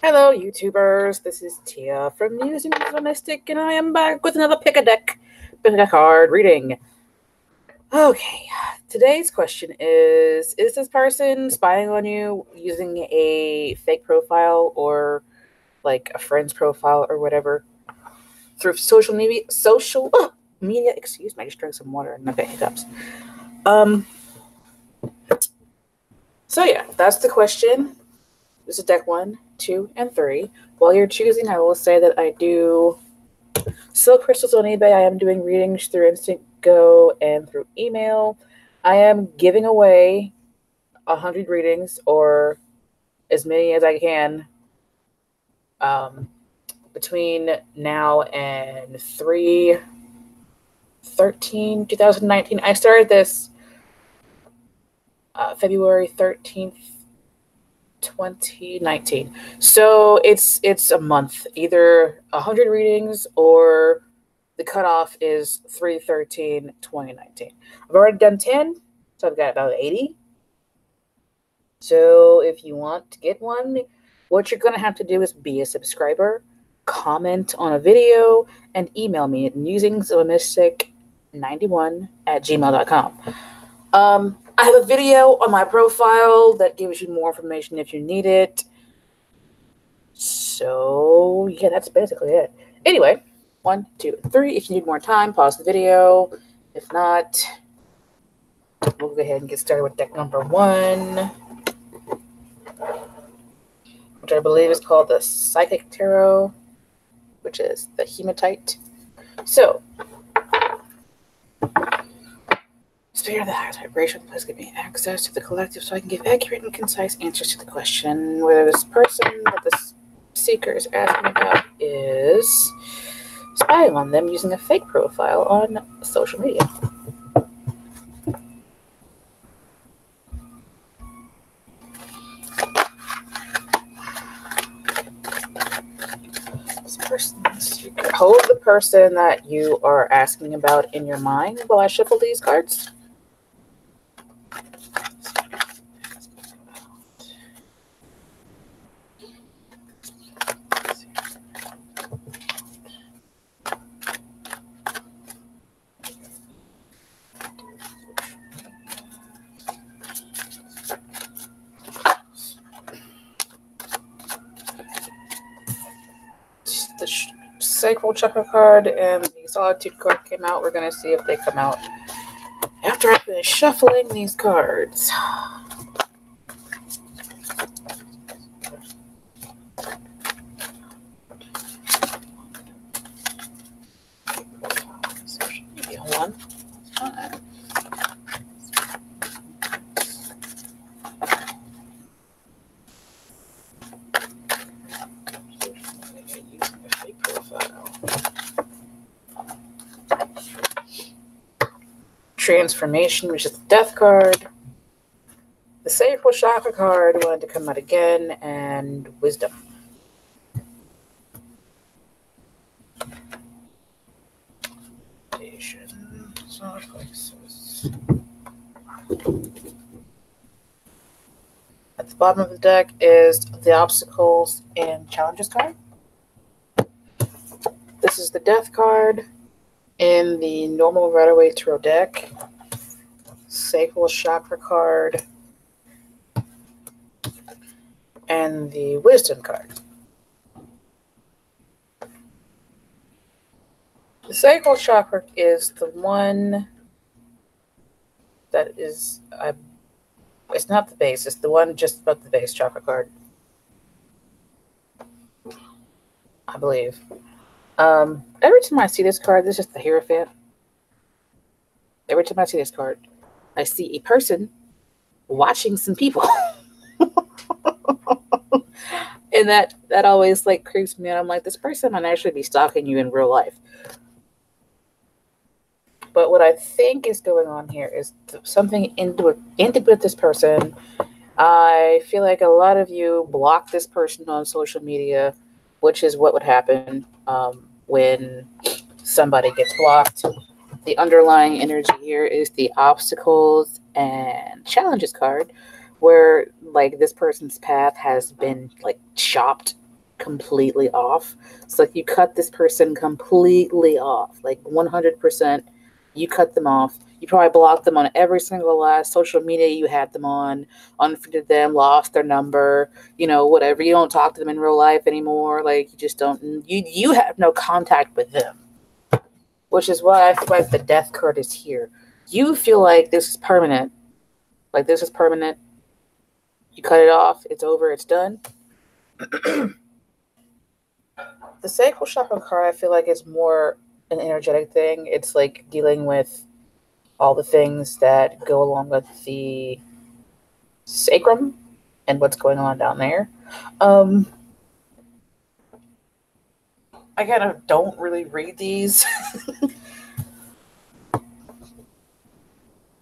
Hello, YouTubers. This is Tia from Musings of a Mystic, and I am back with another pick a card reading. Okay, today's question is this person spying on you using a fake profile or like a friend's profile or whatever through social media? Excuse me, I just drank some water and I've got hiccups. So yeah, that's the question. This is deck 1, 2, and 3. While you're choosing, I will say that I do sell crystals on eBay. I am doing readings through InstantGo and through email. I am giving away 100 readings or as many as I can between now and 3/13/2019. I started this February 13th, 2019. So it's a month, either 100 readings or the cutoff is 3/13/2019. I've already done 10, so I've got about 80. So if you want to get one, what you're going to have to do is be a subscriber, comment on a video, and email me at musingsofamystic91@gmail.com. I have a video on my profile that gives you more information if you need it. So, yeah, that's basically it. Anyway, 1, 2, 3. If you need more time, pause the video. If not, we'll go ahead and get started with deck number 1, which I believe is called the Psychic Tarot, which is the Hematite. So, Spirit of the highest vibration, please give me access to the collective so I can give accurate and concise answers to the question whether this person that this seeker is asking about is spying on them using a fake profile on social media. Hold the person that you are asking about in your mind while I shuffle these cards. The Sacral Chakra card and the Solitude card came out. We're going to see if they come out after I finish shuffling these cards. One. Transformation, which is the Death card. The Sacral Chakra card wanted to come out again, and Wisdom. At the bottom of the deck is the Obstacles and Challenges card. This is the Death card in the normal Rider-Waite Tarot deck. Sacral Chakra card and the Wisdom card. The Sacral Chakra is the one that is, it's not the base, it's the one just above the base chakra card, I believe. Every time I see this card, this is the Hierophant. Every time I see this card, I see a person watching some people. And that always like creeps me out. I'm like, this person might actually be stalking you in real life. But what I think is going on here is something intimate with this person. I feel like a lot of you block this person on social media, which is what would happen when somebody gets blocked. The underlying energy here is the Obstacles and Challenges card, where like this person's path has been like chopped completely off. It's like you cut this person completely off, like 100%. You cut them off. You probably blocked them on every single last social media you had them on, unfriended them, lost their number, whatever. You don't talk to them in real life anymore. Like, you just don't, you have no contact with them, which is why I feel like the death card is here. You feel like this is permanent. Like, this is permanent. You cut it off. It's over. It's done. The sacral chakra card, I feel like, is more an energetic thing. It's like dealing with all the things that go along with the sacrum and what's going on down there. I kind of don't really read these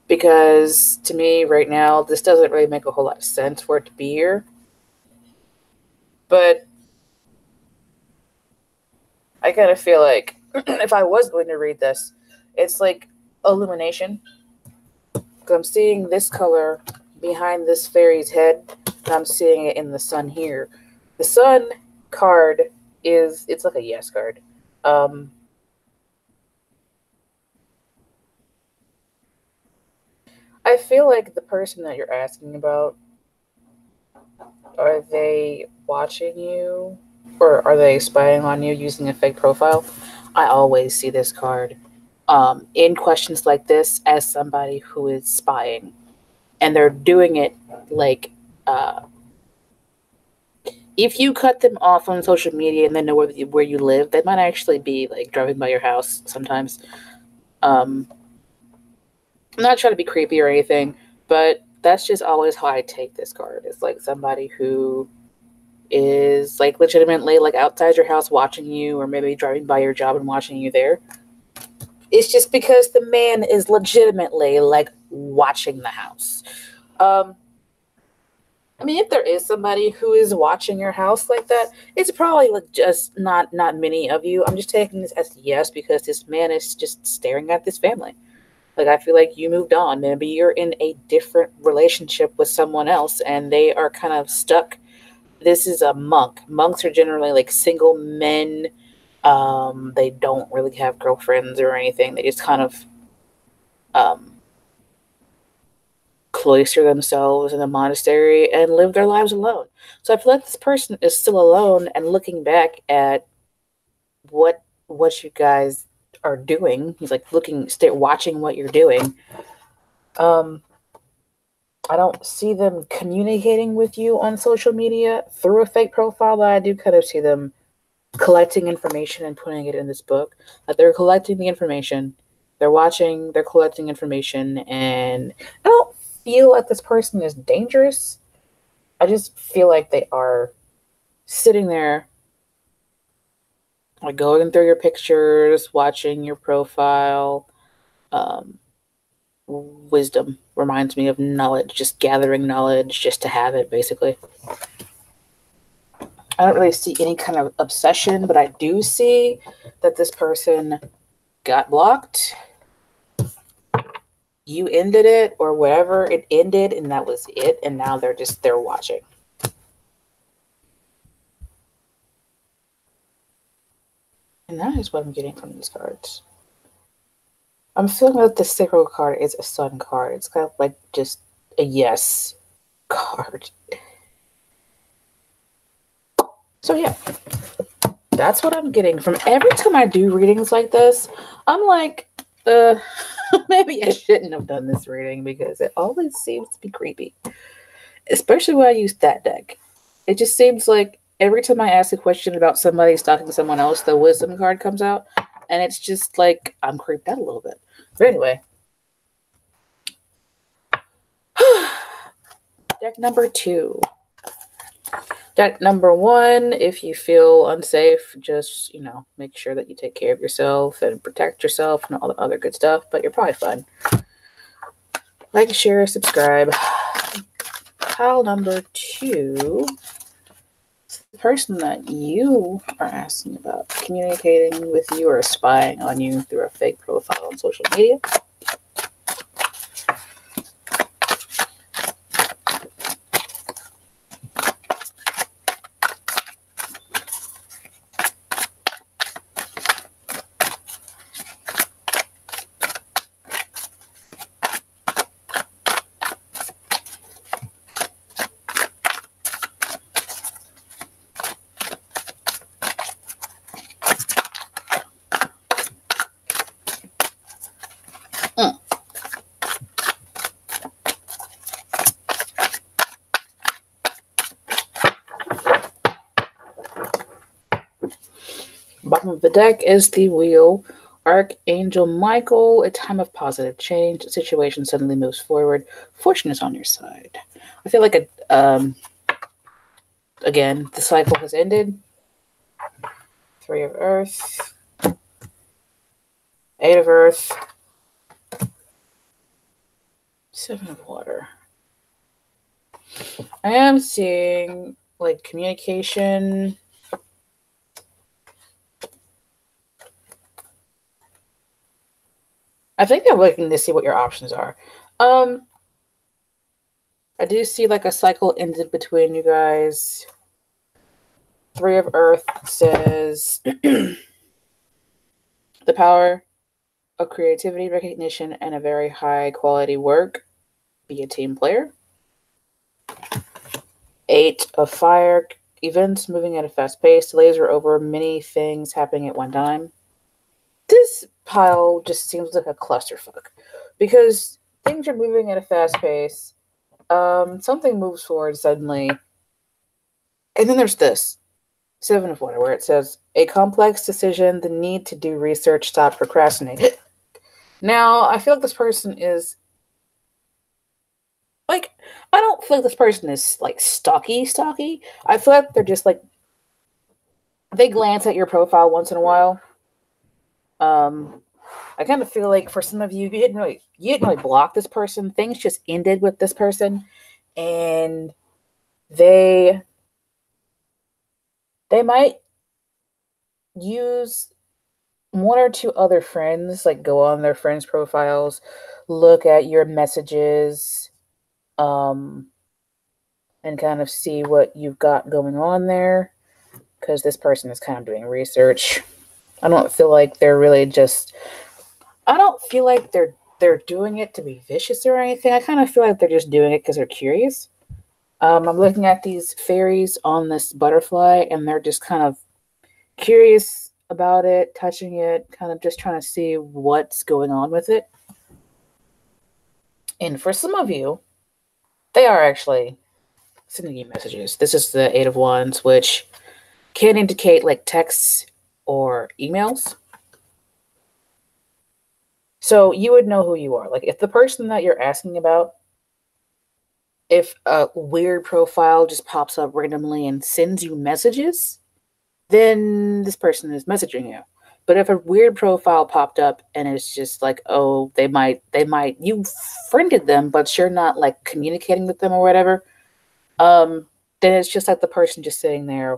because to me right now, this doesn't really make a whole lot of sense for it to be here. But I kind of feel like if I was going to read this, it's like illumination. Because I'm seeing this color behind this fairy's head, and I'm seeing it in the sun here. The sun card it's like a yes card. I feel like the person that you're asking about, are they watching you? Or are they spying on you using a fake profile? I always see this card in questions like this as somebody who is spying. And they're doing it like, if you cut them off on social media and they know where you live, they might actually be like driving by your house sometimes. I'm not trying to be creepy or anything, but that's just always how I take this card. It's like somebody who is like legitimately like outside your house watching you, or maybe driving by your job and watching you there. It's just because the man is legitimately like watching the house. I mean, if there is somebody who is watching your house like that, it's probably like just not many of you. I'm just taking this as yes because this man is just staring at this family. Like, I feel like you moved on. Maybe you're in a different relationship with someone else and they are kind of stuck. This is a monk. Monks are generally like single men. They don't really have girlfriends or anything. They just kind of cloister themselves in a monastery and live their lives alone. So I feel like this person is still alone and looking back at what you guys are doing. He's like watching what you're doing. I don't see them communicating with you on social media through a fake profile, but I do kind of see them collecting information and putting it in this book. That they're collecting the information, they're watching, they're collecting information, and I don't feel like this person is dangerous. I just feel like they are sitting there, like going through your pictures, watching your profile. Wisdom reminds me of knowledge, just gathering knowledge just to have it, basically. I don't really see any kind of obsession, but I do see that this person got blocked. You ended it, or whatever it ended, and that was it. And now they're watching. And that is what I'm getting from these cards. I'm feeling like the sacral card is a sun card. It's kind of like just a yes card. So yeah, that's what I'm getting from every time I do readings like this. I'm like, maybe I shouldn't have done this reading because it always seems to be creepy. Especially when I use that deck. It just seems like every time I ask a question about somebody stalking someone else, the wisdom card comes out. And it's just like, I'm creeped out a little bit. But anyway. Deck number 2. Deck number 1, if you feel unsafe, just, make sure that you take care of yourself and protect yourself and all the other good stuff. But you're probably fine. Like, share, subscribe. Pile number 2. The person that you are asking about communicating with you or spying on you through a fake profile on social media. Bottom of the deck is the wheel. Archangel Michael, a time of positive change. The situation suddenly moves forward. Fortune is on your side. I feel like again, the cycle has ended. 3 of Earth. 8 of Earth. 7 of Water. I am seeing like communication. I think I'm looking to see what your options are. I do see like a cycle ended between you guys. 3 of Earth says the power of creativity, recognition, and a very high quality work. Be a team player. 8 of Fire, events moving at a fast pace. Delays are over, many things happening at one time. This pile just seems like a clusterfuck because things are moving at a fast pace. Something moves forward suddenly. And then there's this 7 of Water where it says a complex decision, the need to do research, stop procrastinating. Now, I feel like this person is like, I don't feel like this person is like stalky. I feel like they're just like, they glance at your profile once in a while. I kind of feel like for some of you, you didn't really block this person. Things just ended with this person, and they might use 1 or 2 other friends, like go on their friends' profiles, look at your messages, and kind of see what you've got going on there, because this person is kind of doing research. I don't feel like they're really just. I don't feel like they're doing it to be vicious or anything. I kind of feel like they're just doing it because they're curious. I'm looking at these fairies on this butterfly, and they're just kind of curious about it, touching it, kind of just trying to see what's going on with it. And for some of you, they are actually sending you messages. This is the 8 of Wands, which can indicate like texts or emails. So you would know who you are. Like if the person that you're asking about, if a weird profile just pops up randomly and sends you messages, then this person is messaging you. But if a weird profile popped up and it's just like, oh, they might, you friended them, but you're not like communicating with them or whatever, then it's just like the person just sitting there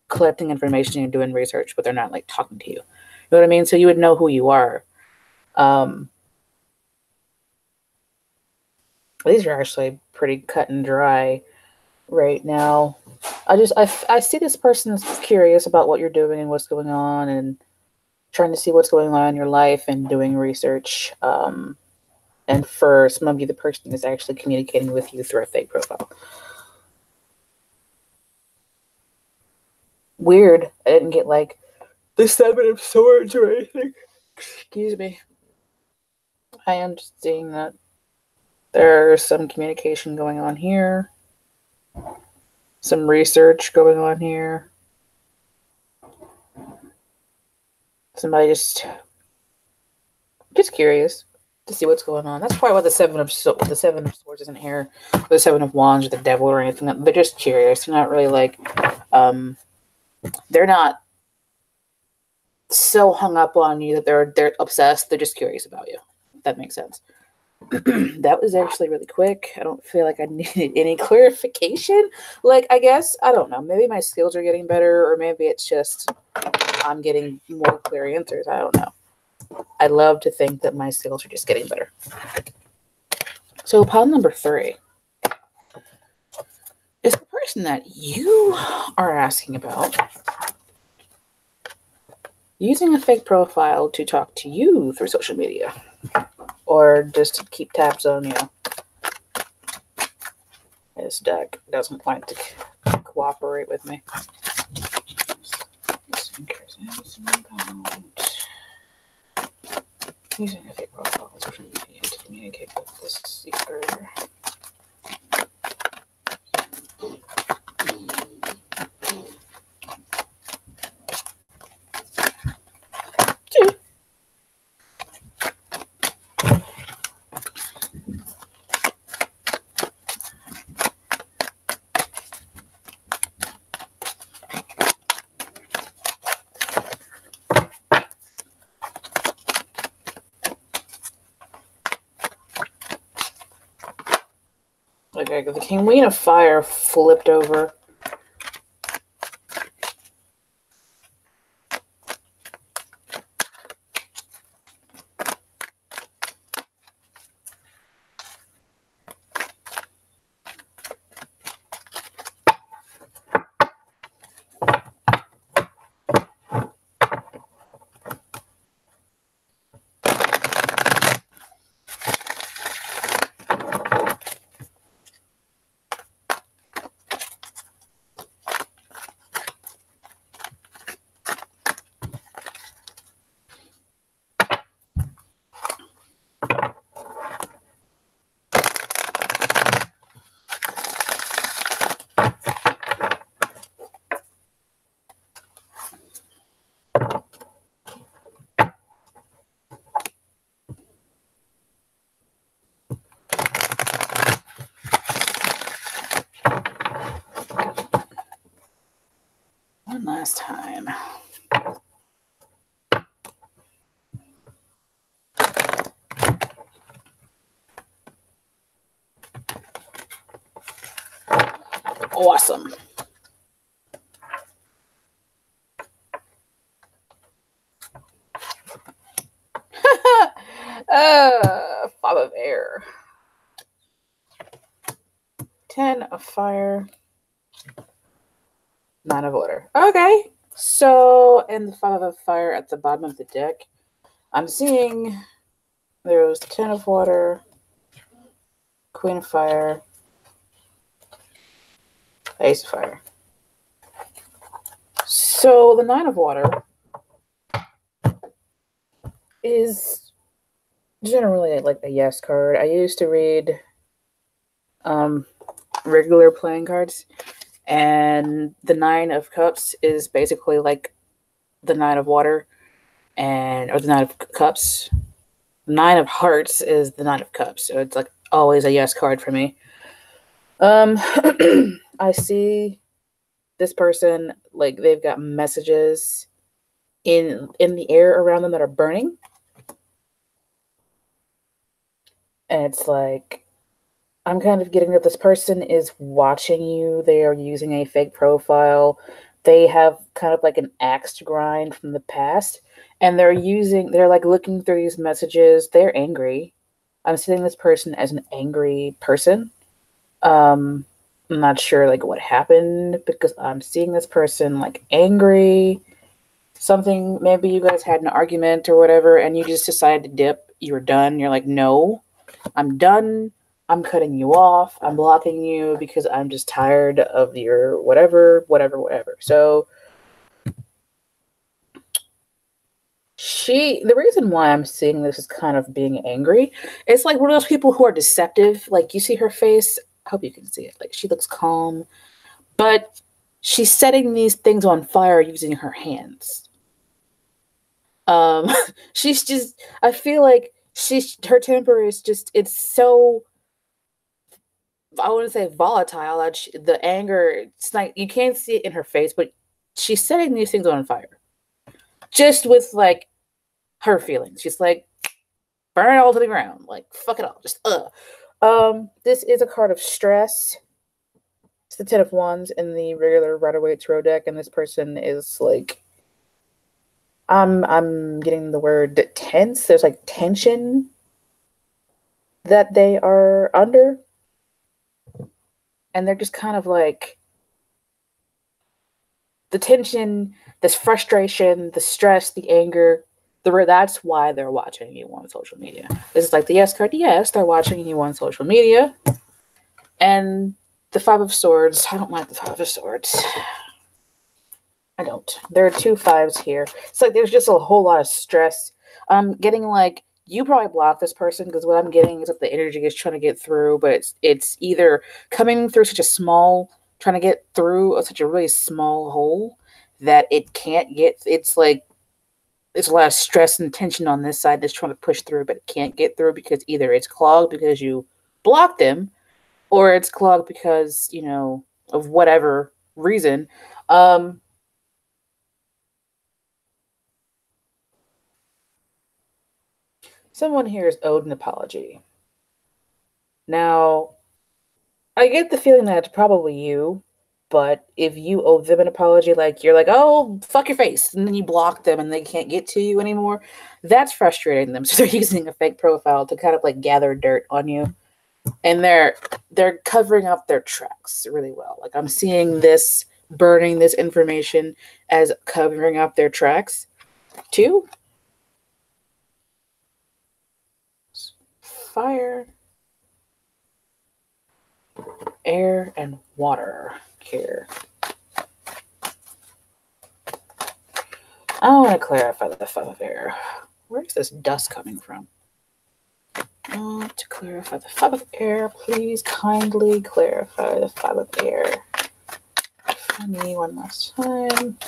collecting information and doing research, but they're not like talking to you. You know what I mean? So you would know who you are. These are actually pretty cut and dry right now. I see this person is curious about what you're doing and what's going on and trying to see what's going on in your life and doing research. And for some of you, the person is actually communicating with you through a fake profile. Weird. I didn't get like the 7 of Swords or anything. Excuse me. I am just seeing that there's some communication going on here. Some research going on here. Somebody just curious to see what's going on. That's probably why the 7 of Swords isn't here. The 7 of Wands or the Devil or anything. They're just curious. They're not really like, they're not so hung up on you that they're obsessed. They're just curious about you. If that makes sense. That was actually really quick. I don't feel like I needed any clarification. Like, I guess, I don't know. Maybe my skills are getting better, or maybe it's just I'm getting more clear answers. I don't know. I love to think that my skills are just getting better. So pile number 3 is the person that you are asking about using a fake profile to talk to you through social media or just to keep tabs on you. This deck doesn't like to cooperate with me. Using a fake profile on social media to communicate with this seeker. Okay, the Queen of Fire flipped over. One last time. Awesome. Five of air. 10 of fire. 9 of water. Okay. So, and the 5 of fire at the bottom of the deck, I'm seeing there's 10 of water, Queen of fire, Ace of fire. So the 9 of water is generally like a yes card. I used to read regular playing cards, and the 9 of cups is basically like the 9 of water, or the 9 of cups. 9 of hearts is the 9 of cups, so it's like always a yes card for me. I see this person, like, they've got messages in the air around them that are burning. And it's like, I'm kind of getting that this person is watching you. They are using a fake profile. They have kind of like an axe to grind from the past. And they're like looking through these messages. They're angry. I'm seeing this person as an angry person. I'm not sure like what happened, because I'm seeing this person like angry. Something, maybe you guys had an argument or whatever, and you just decided to dip. You were done. You're like, no, I'm done. I'm cutting you off. I'm blocking you because I'm just tired of your whatever. So the reason why I'm seeing this is kind of being angry. It's like one of those people who are deceptive. Like, you see her face. I hope you can see it. Like, she looks calm, but she's setting these things on fire using her hands. She's just, I feel like her temper is just, it's so, I wouldn't say volatile. The anger, it's like, you can't see it in her face, but she's setting these things on fire. Just with, like, her feelings. She's like, burn it all to the ground. Like, fuck it all. Just, this is a card of stress. It's the 10 of Wands in the regular Rider-Waite Tarot deck, and this person is, like, I'm getting the word tense. There's, like, tension that they are under. And they're just kind of like, the tension, this frustration, the stress, the anger, that's why they're watching you on social media. This is like the yes card. Yes, they're watching you on social media. And the 5 of Swords. I don't like the 5 of Swords. I don't. There are 2 5s here. It's like there's just a whole lot of stress. I'm getting like, you probably block this person, because what I'm getting is that the energy is trying to get through, but it's either coming through trying to get through such a really small hole that it can't get. It's like there's a lot of stress and tension on this side that's trying to push through, but it can't get through because either it's clogged because you blocked them, or it's clogged because, of whatever reason. Someone here is owed an apology. Now, I get the feeling that it's probably you, but if you owe them an apology, like you're like, oh, fuck your face, and then you block them and they can't get to you anymore, that's frustrating them. So they're using a fake profile to kind of like gather dirt on you. And they're covering up their tracks really well. Like I'm seeing this burning this information as covering up their tracks. Two, fire, air, and water here. I want to clarify the 5 of air. Where's this dust coming from? To clarify the 5 of air, please kindly clarify the 5 of air. For me one last time.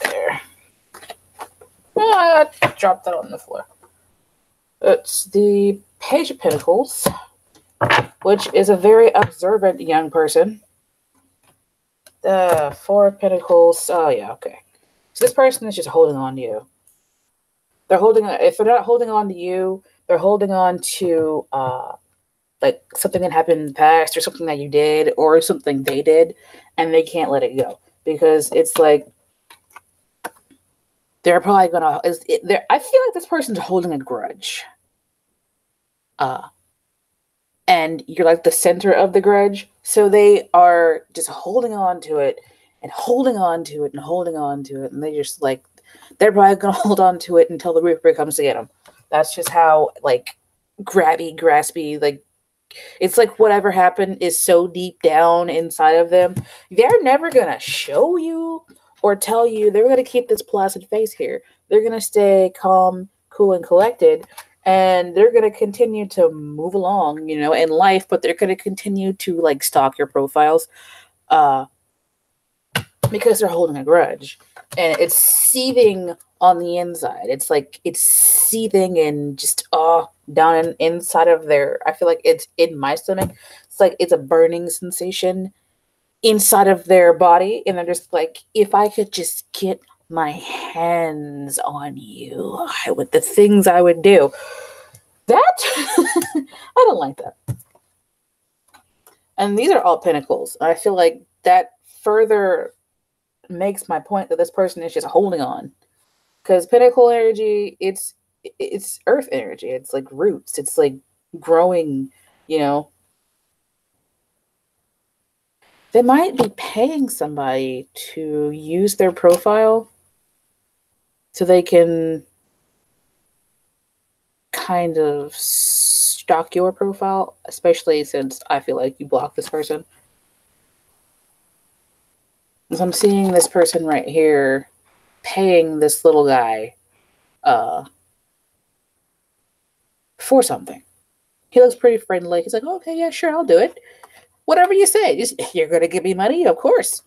There. I dropped that on the floor. It's the Page of Pentacles, which is a very observant young person. The 4 of Pentacles. Oh, yeah, okay. So this person is just holding on to you. They're holding, if they're not holding on to you, they're holding on to like something that happened in the past or something that you did or something they did, and they can't let it go because it's like they're probably gonna. I feel like this person's holding a grudge, and you're like the center of the grudge, so they are just holding on to it and holding on to it and holding on to it, and they just like they're probably gonna hold on to it until the Reaper comes to get them. That's just how like grabby, graspy, like it's like whatever happened is so deep down inside of them. They're never gonna show you or tell you. They're gonna keep this placid face here. They're gonna stay calm, cool, and collected, and they're gonna continue to move along, you know, in life. But they're gonna continue to like stalk your profiles, because they're holding a grudge, and it's seething on the inside. It's like it's seething and just down inside of their. I feel like it's in my stomach. It's like it's a burning sensation inside of their body, and they're just like, if I could just get my hands on you, I would. The things I would do. That I don't like that. And these are all pentacles. I feel like that further makes my point that this person is just holding on. Because pentacle energy, it's earth energy. It's like roots. It's like growing, you know. They might be paying somebody to use their profile so they can kind of stalk your profile, especially since I feel like you blocked this person. So I'm seeing this person right here paying this little guy for something. He looks pretty friendly. He's like, oh, okay, yeah, sure, I'll do it. Whatever you say. You're going to give me money? Of course.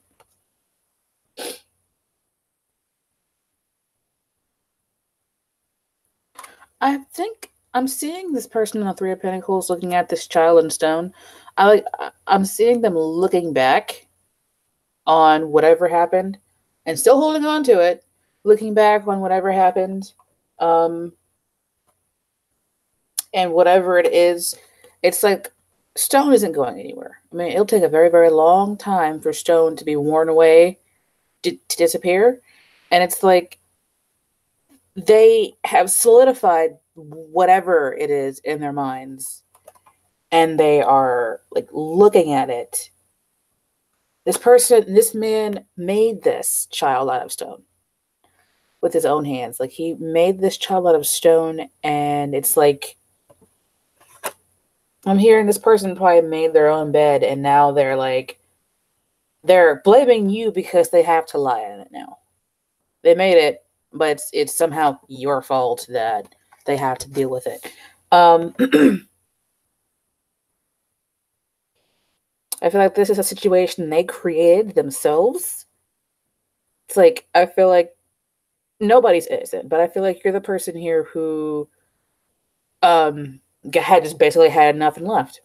I think I'm seeing this person in the 3 of Pentacles looking at this child in stone. I'm seeing them looking back on whatever happened and still holding on to it, looking back on whatever happened. And whatever it is, it's like stone isn't going anywhere. I mean, it'll take a very, very long time for stone to be worn away, to disappear. And it's like they have solidified whatever it is in their minds. And they are like looking at it. This man made this child out of stone with his own hands. Like he made this child out of stone, and it's like I'm hearing this person probably made their own bed, and now they're like, they're blaming you because they have to lie in it now. They made it, but it's somehow your fault that they have to deal with it. I feel like this is a situation they created themselves. It's like, I feel like nobody's innocent, but I feel like you're the person here who had just basically had nothing left.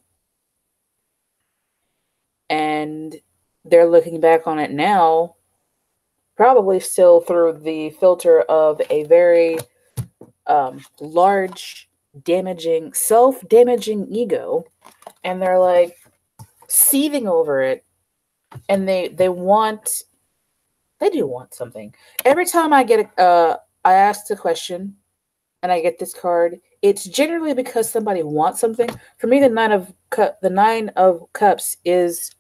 And they're looking back on it now, probably still through the filter of a very large damaging, self-damaging ego, and they're like seething over it, and they do want something. Every time I get I ask the question and I get this card, it's generally because somebody wants something. For me, the nine of cups is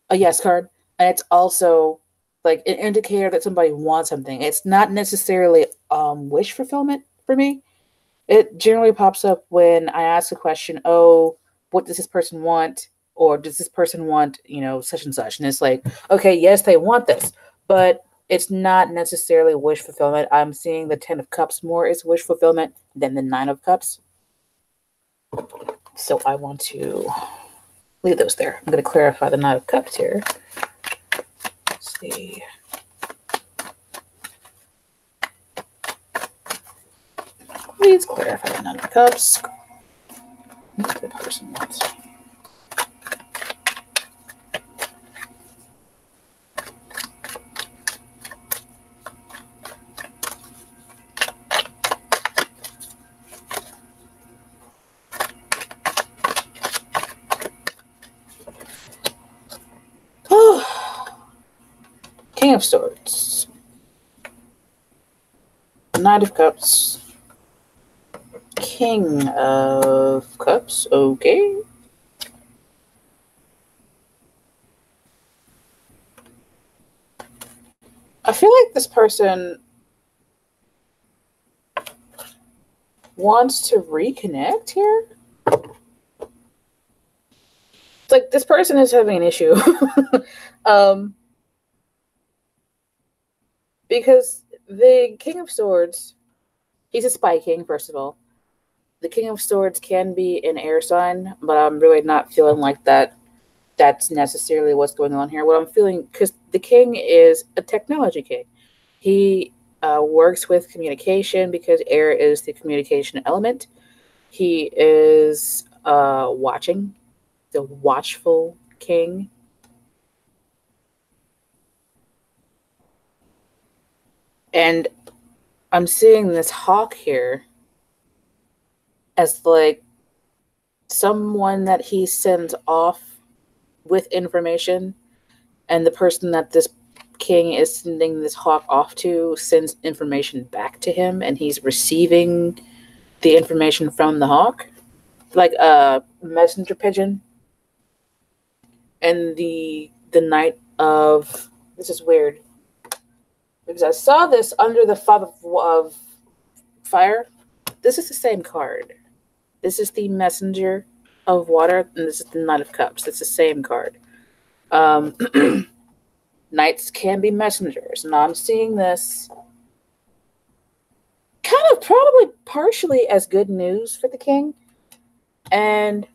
a yes card, and it's also like an indicator that somebody wants something. It's not necessarily wish fulfillment for me. It generally pops up when I ask a question, oh, what does this person want? Or does this person want, such and such? And it's like, okay, yes, they want this, but it's not necessarily wish fulfillment. I'm seeing the 10 of cups more as wish fulfillment than the 9 of cups. So I want to leave those there. I'm going to clarify the 9 of cups here. Let's see. Please clarify the 9 of cups. What the person wants. King of Swords, Knight of Cups, King of Cups, okay. I feel like this person wants to reconnect here. It's like this person is having an issue. Because the King of Swords, he's a Spy King, first of all. The King of Swords can be an air sign, but I'm really not feeling like that's necessarily what's going on here. What I'm feeling, because the King is a technology king. He works with communication because air is the communication element. He is watching, the watchful king. And I'm seeing this hawk here as like someone that he sends off with information, and the person that this king is sending this hawk off to sends information back to him, and he's receiving the information from the hawk, like a messenger pigeon. And the Knight of, this is weird because I saw this under the 5 of fire. This is the same card. This is the Messenger of Water, and this is the Knight of Cups. It's the same card. Knights can be messengers, and I'm seeing this kind of probably partially as good news for the king. And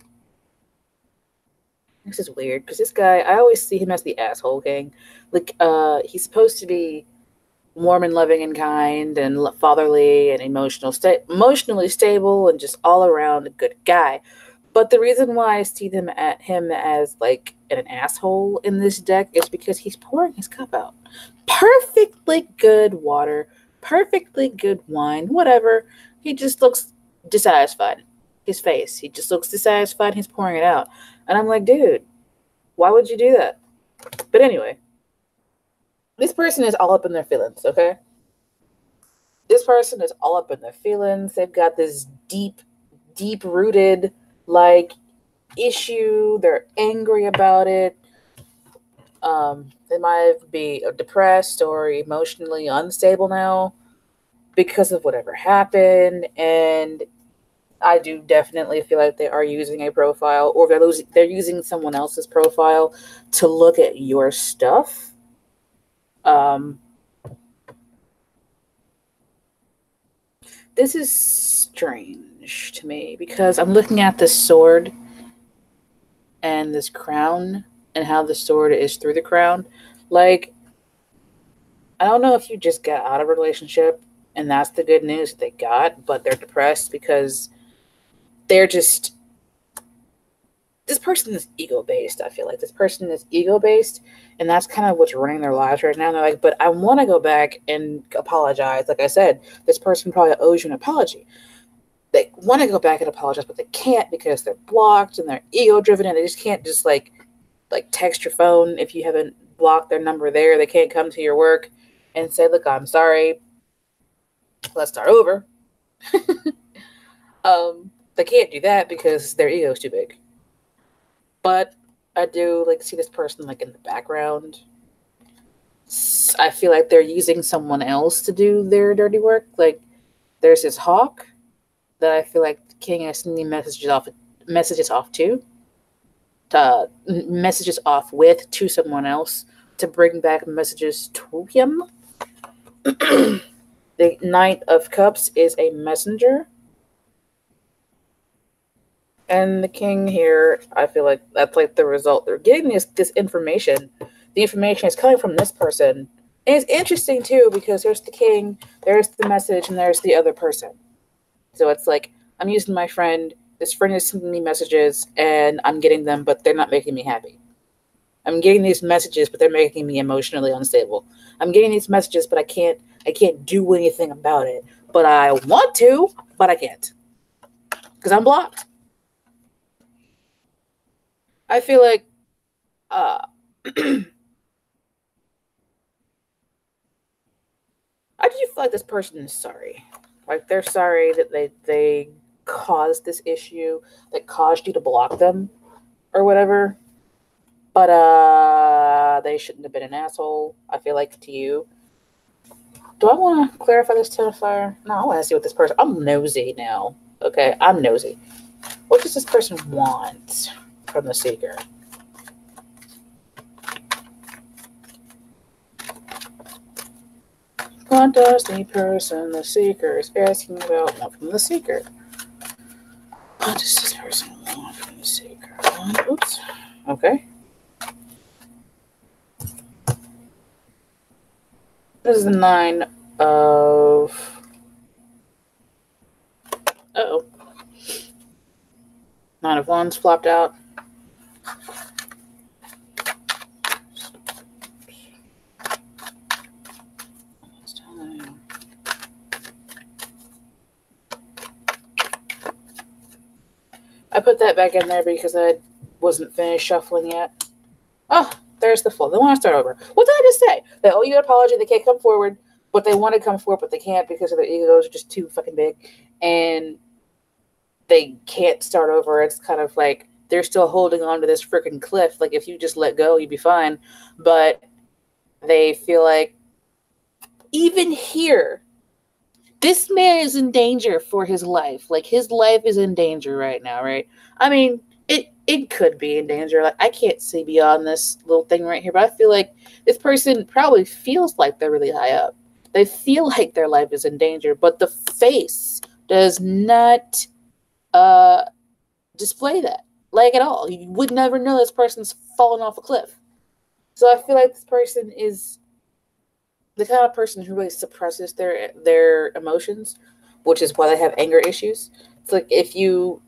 this is weird because this guy, I always see him as the asshole king. Like, he's supposed to be warm and loving and kind and fatherly and emotionally stable and just all around a good guy. But the reason why I see him as like an asshole in this deck is because he's pouring his cup out. Perfectly good water, perfectly good wine, whatever. He just looks dissatisfied. His face, he just looks dissatisfied. He's pouring it out. And I'm like, dude, why would you do that? But anyway, this person is all up in their feelings, okay? This person is all up in their feelings. They've got this deep-rooted, like, issue. They're angry about it. They might be depressed or emotionally unstable now because of whatever happened. And I do definitely feel like they are using a profile, or they're using someone else's profile to look at your stuff. This is strange to me because I'm looking at this sword and this crown and how the sword is through the crown. Like, I don't know if you just got out of a relationship and that's the good news that they got, but they're depressed because they're just, this person is ego-based. I feel like this person is ego-based, and that's kind of what's running their lives right now. And they're like, but I want to go back and apologize. Like I said, this person probably owes you an apology. they want to go back and apologize, but they can't because they're blocked and they're ego driven, and they just can't just like text your phone if you haven't blocked their number there. They can't come to your work and say, look, I'm sorry, let's start over. They can't do that because their ego is too big. But I do like see this person like in the background. I feel like they're using someone else to do their dirty work. Like there's this hawk that I feel like the king is sending messages off to messages off with to someone else to bring back messages to him. The Knight of Cups is a messenger. And the king here, I feel like that's like the result. They're getting this information. The information is coming from this person. And it's interesting too because there's the king, there's the message, and there's the other person. So it's like I'm using my friend. This friend is sending me messages, and I'm getting them, but they're not making me happy. I'm getting these messages, but they're making me emotionally unstable. I'm getting these messages, but I can't do anything about it. But I want to, but I can't because I'm blocked. I feel like I do feel like this person is sorry. Like they're sorry that they caused this issue that caused you to block them or whatever. But they shouldn't have been an asshole, I feel like, to you. Do I want to clarify this Ten of Fire? No, I want to see what this person... I'm nosy now. Okay, I'm nosy. What does this person want from the Seeker? What does the person, the Seeker, is asking about want from the Seeker? What does this person want from the Seeker? Oops. Okay. This is the Nine of... Uh-oh. Nine of Wands flopped out. I put that back in there because I wasn't finished shuffling yet. Oh, there's the Fool. They want to start over. What did I just say? They owe you an apology. They can't come forward, but they want to come forward, but they can't because of their egos are just too fucking big. And they can't start over. It's kind of like they're still holding on to this freaking cliff. Like if you just let go, you'd be fine. But they feel like even here, this man is in danger for his life. Like his life is in danger right now, right? I mean, it could be in danger. Like I can't see beyond this little thing right here, but I feel like this person probably feels like they're really high up. They feel like their life is in danger, but the face does not display that, like at all. You would never know this person's fallen off a cliff. So I feel like this person is the kind of person who really suppresses their emotions, which is why they have anger issues. It's like if you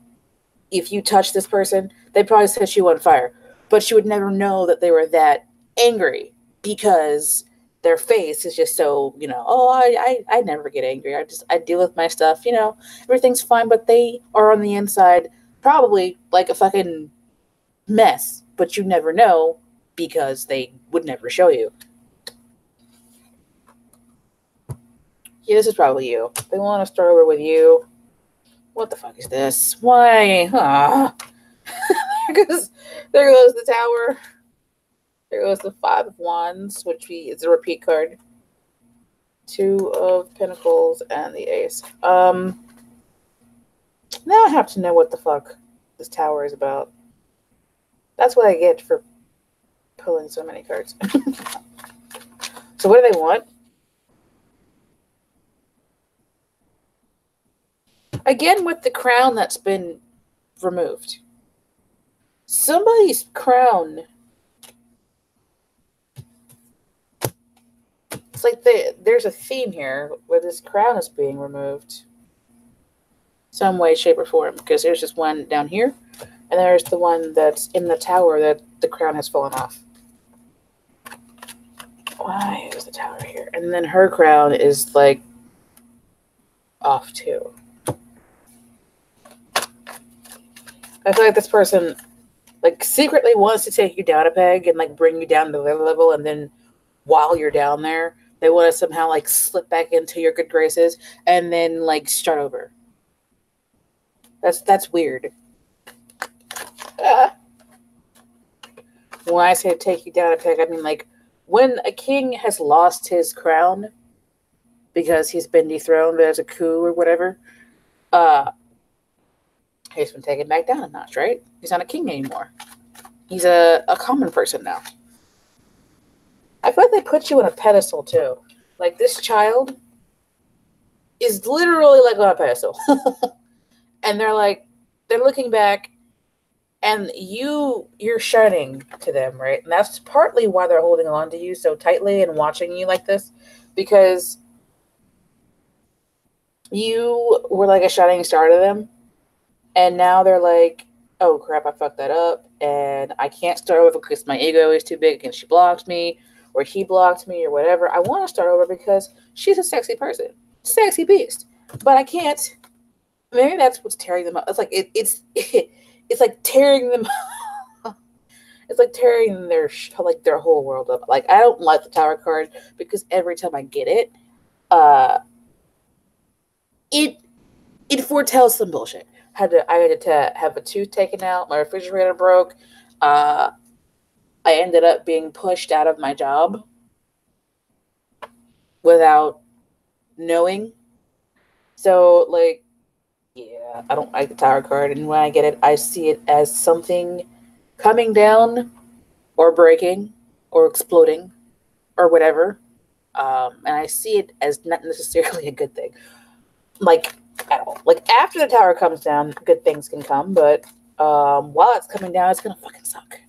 touch this person, they'd probably set you on fire, but you would never know that they were that angry because their face is just so, I never get angry. I deal with my stuff, everything's fine, but they are on the inside probably like a fucking mess, but you never know because they would never show you. Yeah, this is probably you. They want to start over with you. What the fuck is this? Why? There goes the Tower. There goes the Five of Wands, which is a repeat card. Two of Pentacles and the Ace. Now I have to know what the fuck this Tower is about. That's what I get for pulling so many cards. So what do they want? Again, with the crown that's been removed. Somebody's crown. It's like there's a theme here where this crown is being removed. Some way, shape, or form. Because there's just one down here. And there's the one that's in the Tower that the crown has fallen off. Why is the Tower here? And then her crown is like off too. I feel like this person like secretly wants to take you down a peg and like bring you down to their level, and then while you're down there, they want to somehow like slip back into your good graces and then like start over. That's weird. When I say take you down a peg, I mean like when a king has lost his crown because he's been dethroned, there's a coup or whatever, he's been taken back down a notch, right? He's not a king anymore. He's a common person now. I feel like they put you on a pedestal too. Like this child is literally like on a pedestal. And they're looking back, and you're shining to them, right? And that's partly why they're holding on to you so tightly and watching you like this, because you were like a shining star to them. And now they're like, oh crap, I fucked that up, and I can't start over because my ego is too big and she blocked me, or he blocked me, or whatever. I want to start over because she's a sexy person, sexy beast, but I can't. Maybe that's what's tearing them up. It's like it's like tearing them. It's like tearing their whole world up. Like I don't like the Tower card because every time I get it, it foretells some bullshit. I had to have a tooth taken out. My refrigerator broke. I ended up being pushed out of my job without knowing. So, like, yeah, I don't like the Tower card. And when I get it, I see it as something coming down or breaking or exploding or whatever. And I see it as not necessarily a good thing. Like, at all. Like, after the Tower comes down, good things can come. But while it's coming down, it's going to fucking suck.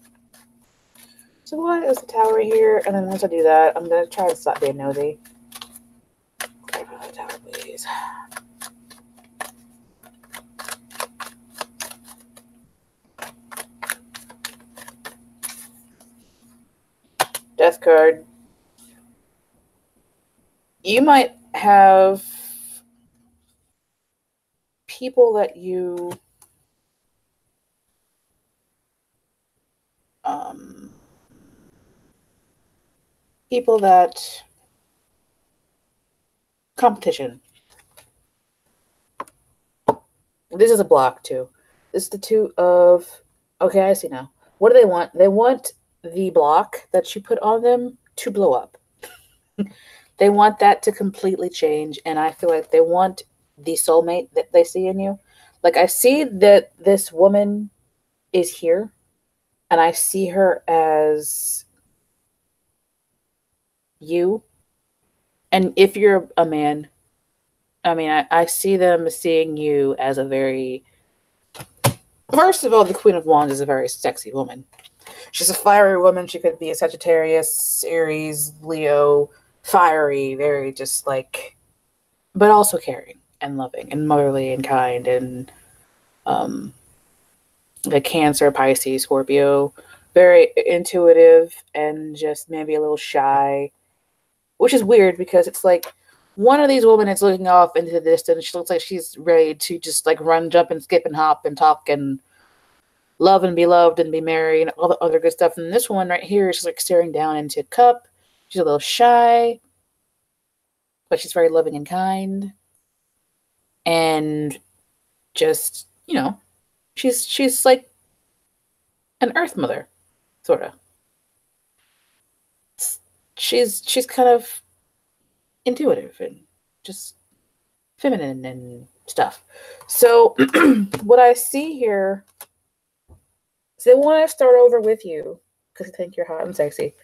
So why is the Tower here? And then once I do that, I'm going to try to stop being nosy. Grab another Tower, please. Death card. You might have people that you people that competition. This is a block too. This is the two of, okay, I see now. What do they want? They want the block that you put on them to blow up. They want that to completely change, and I feel like they want the soulmate that they see in you. Like, I see that this woman is here, and I see her as you. And if you're a man, I mean, I see them seeing you as a very... First of all, the Queen of Wands is a very sexy woman. She's a fiery woman. She could be a Sagittarius, Aries, Leo, fiery, very just like, but also caring and loving and motherly and kind, and the Cancer, Pisces, Scorpio, very intuitive and just maybe a little shy, which is weird because it's like one of these women is looking off into the distance. She looks like she's ready to just like run, jump, and skip and hop and talk and love and be loved and be married and all the other good stuff. And this one right here is just like staring down into a cup. She's a little shy, but she's very loving and kind. And just, you know, she's like an earth mother, sort of. She's kind of intuitive and just feminine and stuff. So what I see here is they want to start over with you because they think you're hot and sexy.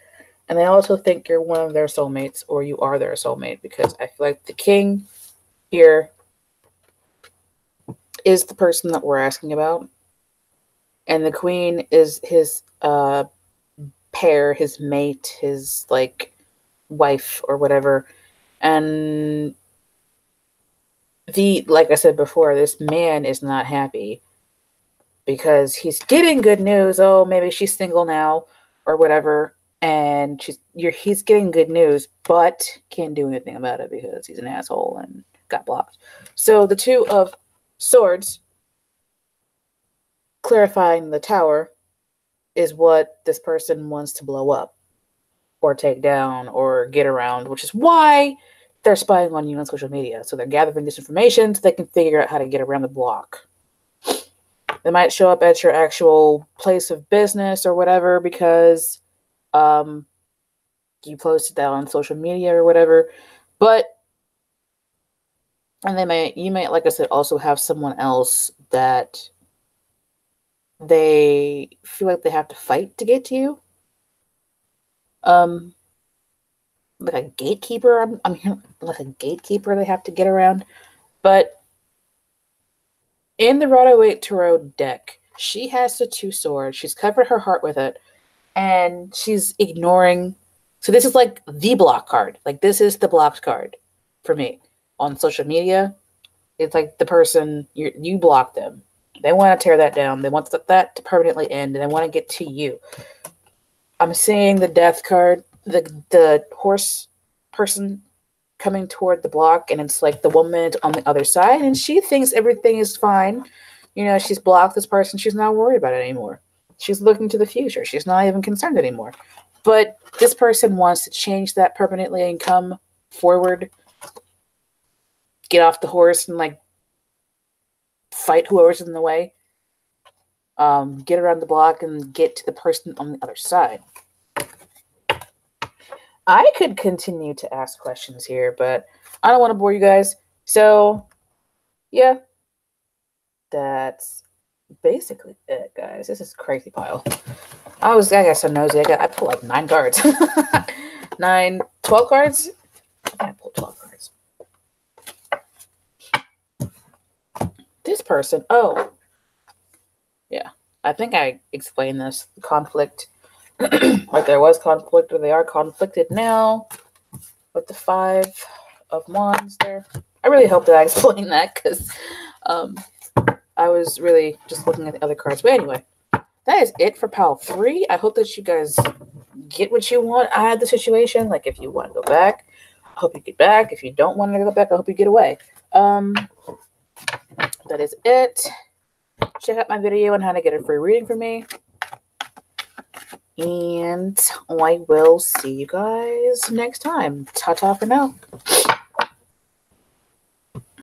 And they also think you're one of their soulmates, or you are their soulmate, because I feel like the king here is the person that we're asking about. And the queen is his pair, his mate, his like wife or whatever. And like I said before, this man is not happy because he's getting good news. Oh, maybe she's single now or whatever. And he's getting good news, but can't do anything about it because he's an asshole and got blocked. So the Two of Swords clarifying the tower is what this person wants to blow up or take down or get around, which is why they're spying on you on social media. So they're gathering this information so they can figure out how to get around the block. They might show up at your actual place of business or whatever because you posted that on social media or whatever. But you may, like I said, also have someone else that they feel like they have to fight to get to you. Like a gatekeeper. I'm hearing like a gatekeeper they have to get around. But in the Waite Tarot deck, she has the 2 swords. She's covered her heart with it, and she's ignoring. So this is like the block card. Like this is the blocked card for me on social media. It's like the person you block them. They want to tear that down. They want that to permanently end, and they want to get to you. I'm seeing the death card, the horse person coming toward the block, and it's like the woman on the other side, and she thinks everything is fine. You know, she's blocked this person. She's not worried about it anymore. She's looking to the future. She's not even concerned anymore. But this person wants to change that permanently and come forward, get off the horse, and like fight whoever's in the way. Get around the block and get to the person on the other side. I could continue to ask questions here, but I don't want to bore you guys. So, yeah, that's basically it, guys. This is a crazy pile. I got so nosy. I pulled like 9 cards. 12 cards? I pulled 12 cards. This person, oh, yeah. I think I explained this. Conflict. Like there was conflict, or they are conflicted now with the 5 of Wands there. I really hope that I explained that because I was really just looking at the other cards. But anyway, that is it for pile 3. I hope that you guys get what you want out of the situation. Like if you want to go back, I hope you get back. If you don't want to go back, I hope you get away. That is it. Check out my video on how to get a free reading from me. And I will see you guys next time. Ta-ta for now.